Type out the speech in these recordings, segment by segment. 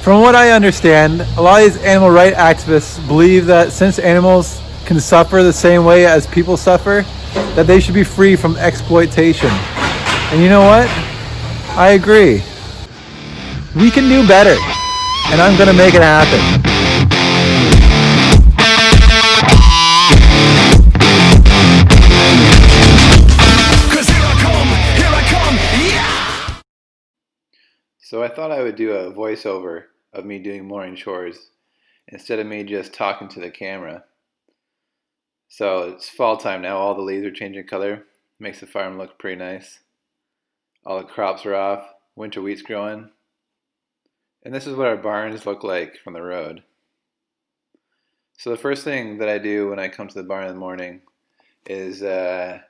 From what I understand, a lot of these animal rights activists believe that since animals can suffer the same way as people suffer, that they should be free from exploitation. And you know what? I agree. We can do better, and I'm gonna make it happen. So I thought I would do a voiceover of me doing morning chores instead of me just talking to the camera. So it's fall time now, all the leaves are changing color, makes the farm look pretty nice. All the crops are off, winter wheat's growing. And this is what our barns look like from the road. So the first thing that I do when I come to the barn in the morning is I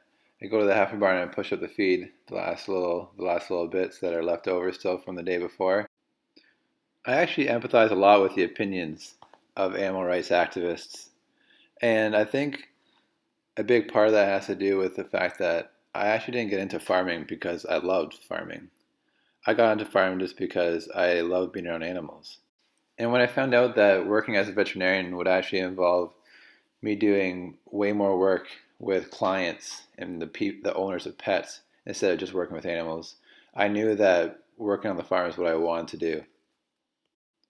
go to the heifer barn and push up the feed, the last little bits that are left over still from the day before. I actually empathize a lot with the opinions of animal rights activists, and I think a big part of that has to do with the fact that I actually didn't get into farming because I loved farming. I got into farming just because I love being around animals. And when I found out that working as a veterinarian would actually involve me doing way more work with clients and the owners of pets instead of just working with animals, I knew that working on the farm is what I wanted to do.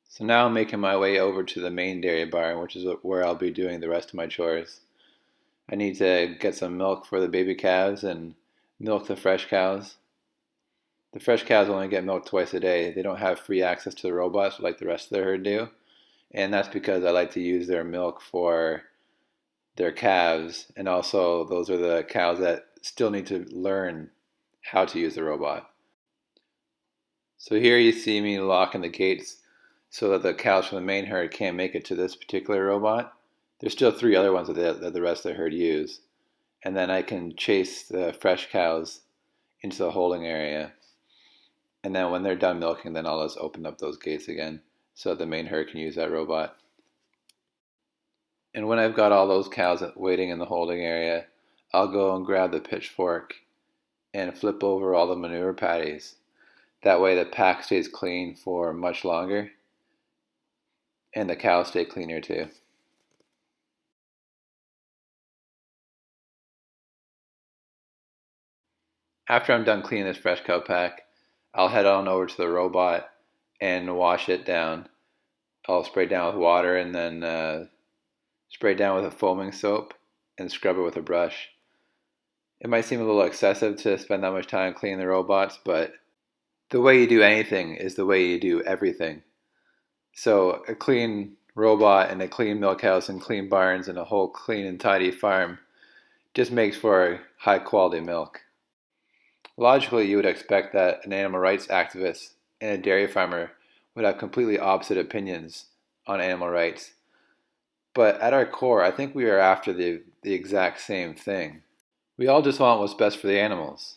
So now I'm making my way over to the main dairy barn, which is where I'll be doing the rest of my chores. I need to get some milk for the baby calves and milk the fresh cows. The fresh cows only get milked twice a day. They don't have free access to the robots like the rest of the herd do. And that's because I like to use their milk for their calves, and also those are the cows that still need to learn how to use the robot. So here you see me locking the gates so that the cows from the main herd can't make it to this particular robot. There's still 3 other ones that the rest of the herd use. And then I can chase the fresh cows into the holding area. And then when they're done milking, then I'll just open up those gates again so the main herd can use that robot. And when I've got all those cows waiting in the holding area, I'll go and grab the pitchfork and flip over all the manure patties. That way the pack stays clean for much longer, and the cows stay cleaner too. After I'm done cleaning this fresh cow pack, I'll head on over to the robot and wash it down. I'll spray down with water and then spray down with a foaming soap and scrub it with a brush. It might seem a little excessive to spend that much time cleaning the robots, but the way you do anything is the way you do everything. So a clean robot and a clean milk house and clean barns and a whole clean and tidy farm just makes for high quality milk. Logically, you would expect that an animal rights activist and a dairy farmer would have completely opposite opinions on animal rights. But at our core, I think we are after the exact same thing. We all just want what's best for the animals,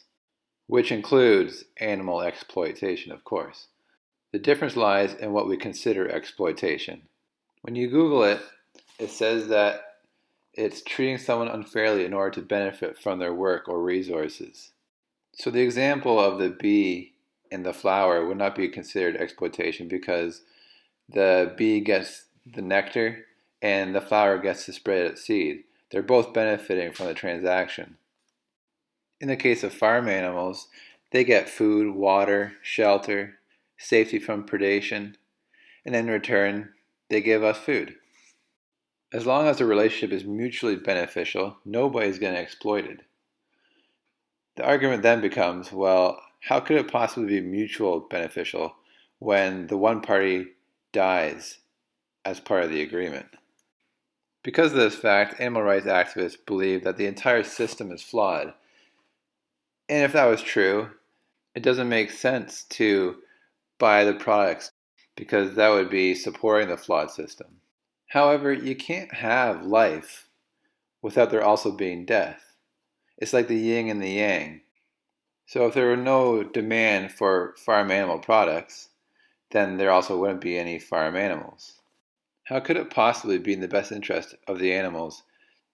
which includes animal exploitation, of course. The difference lies in what we consider exploitation. When you Google it, it says that it's treating someone unfairly in order to benefit from their work or resources. So the example of the bee and the flower would not be considered exploitation because the bee gets the nectar and the flower gets to spread its seed. They're both benefiting from the transaction. In the case of farm animals, they get food, water, shelter, safety from predation, and in return, they give us food. As long as the relationship is mutually beneficial, nobody's getting exploited. The argument then becomes, well, how could it possibly be mutual beneficial when the one party dies as part of the agreement? Because of this fact, animal rights activists believe that the entire system is flawed. And if that was true, it doesn't make sense to buy the products because that would be supporting the flawed system. However, you can't have life without there also being death. It's like the yin and the yang. So if there were no demand for farm animal products, then there also wouldn't be any farm animals. How could it possibly be in the best interest of the animals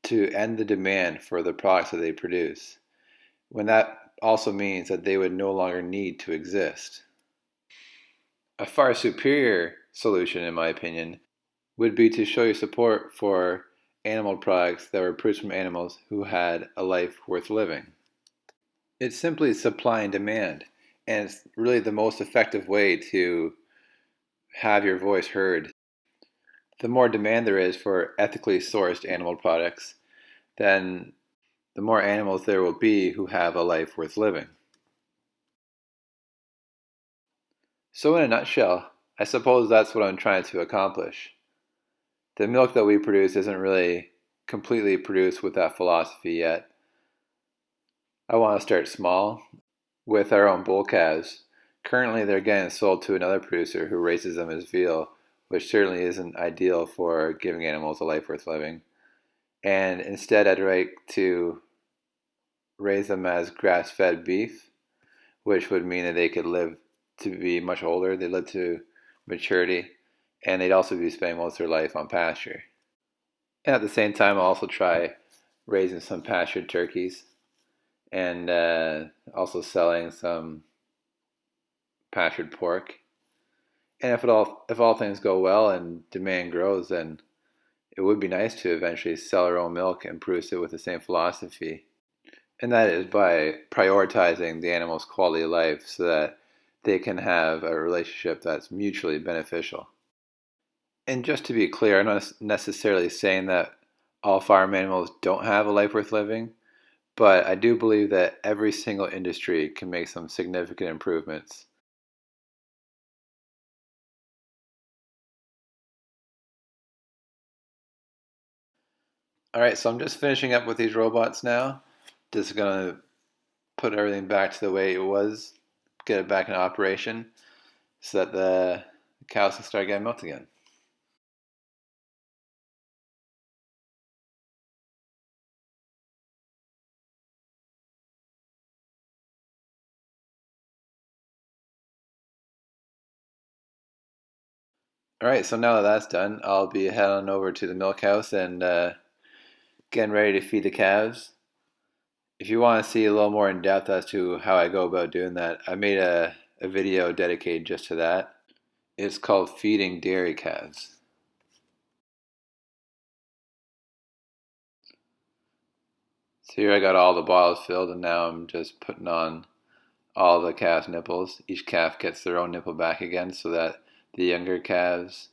to end the demand for the products that they produce, when that also means that they would no longer need to exist? A far superior solution, in my opinion, would be to show your support for animal products that were produced from animals who had a life worth living. It's simply supply and demand, and it's really the most effective way to have your voice heard. The more demand there is for ethically sourced animal products, then the more animals there will be who have a life worth living. So, in a nutshell, I suppose that's what I'm trying to accomplish. The milk that we produce isn't really completely produced with that philosophy yet. I want to start small with our own bull calves. Currently, they're getting sold to another producer who raises them as veal, which certainly isn't ideal for giving animals a life worth living. And instead, I'd like to raise them as grass-fed beef, which would mean that they could live to be much older. They live to maturity, and they'd also be spending most of their life on pasture. And at the same time, I'll also try raising some pastured turkeys and also selling some pastured pork. And if all things go well and demand grows, then it would be nice to eventually sell our own milk and produce it with the same philosophy. And that is by prioritizing the animal's quality of life so that they can have a relationship that's mutually beneficial. And just to be clear, I'm not necessarily saying that all farm animals don't have a life worth living, but I do believe that every single industry can make some significant improvements. All right, so I'm just finishing up with these robots now. Just gonna put everything back to the way it was, get it back in operation, so that the cows can start getting milked again. All right, so now that that's done, I'll be heading over to the milk house and getting ready to feed the calves. If you want to see a little more in depth as to how I go about doing that, I made a video dedicated just to that. It's called Feeding Dairy Calves. So here I got all the bottles filled, and now I'm just putting on all the calves' nipples. Each calf gets their own nipple back again so that the younger calves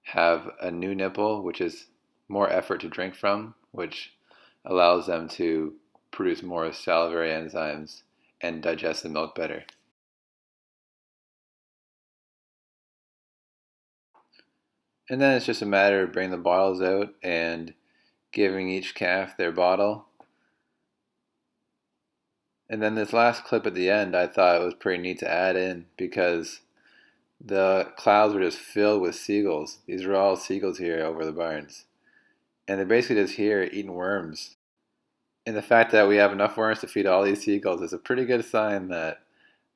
have a new nipple, which is more effort to drink from, which allows them to produce more salivary enzymes and digest the milk better. And then it's just a matter of bringing the bottles out and giving each calf their bottle. And then this last clip at the end, I thought it was pretty neat to add in because the clouds were just filled with seagulls. These are all seagulls here over the barns. And they're basically just here eating worms. And the fact that we have enough worms to feed all these seagulls is a pretty good sign that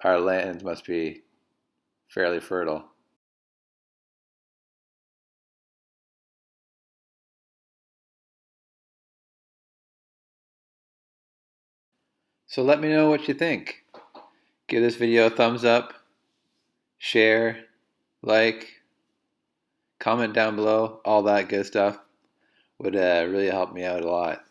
our lands must be fairly fertile. So let me know what you think. Give this video a thumbs up, share, like, comment down below, all that good stuff would really help me out a lot.